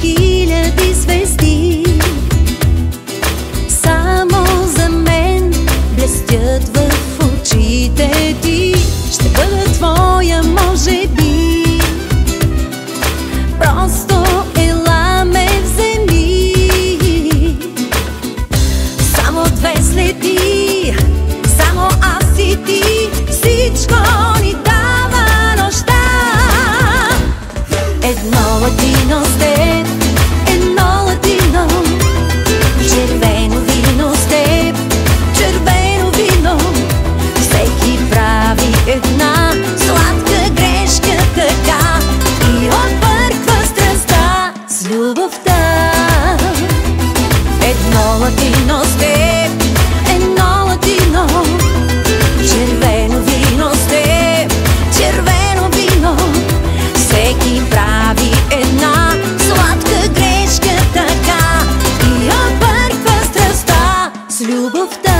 Хиляди звезди само за мен блестят в очите ти. Ще бъда твоя, може би. Просто ела ме вземи. Само две следи, само аз и ти. Всичко ни дава нощта. Едно ладино с теб, едно ладино, червено вино с теб, червено вино. Всеки прави една сладка грешка така и отбърква страстта с любовта. Едно ладино с теб, едно ладино, червено вино с теб, червено вино. Всеки прави една сладка грешка така и отбърква страстта с любовта.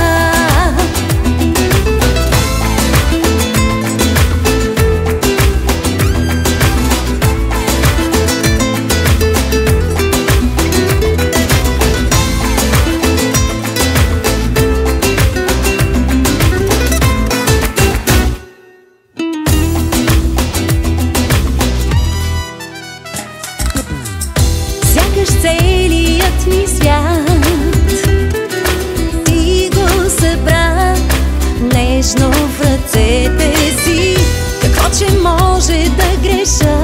Целият ми свят ти го събра нежно в ръцете си. Какво, че може да греша?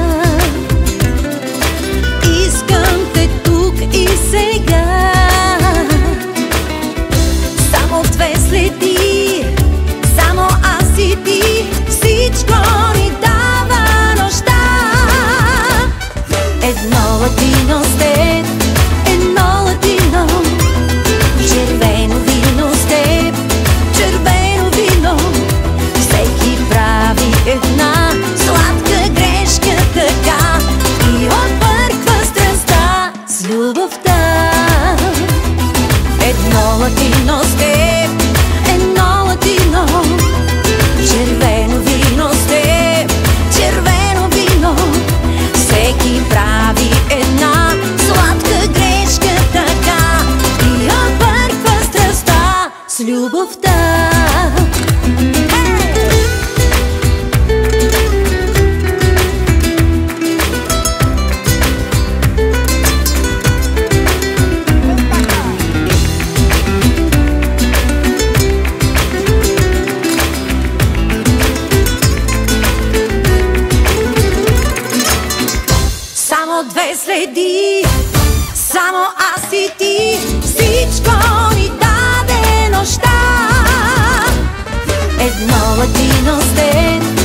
Искам те тук и сега. Само две следи, само аз и ти. Всичко ни дава нощта. Едно ладино с теб, едно ладино, червено вино с теб, червено вино. Всеки прави една сладка грешка така и отбърква страстта с любовта. Едно ладино с теб, едно ладино, червено вино с теб, червено вино. Всеки прави една сладка грешка така и отбърква страстта с любовта. Само две следи, само аз и ти. Всичко ни даде нощта. Едно ладино с теб,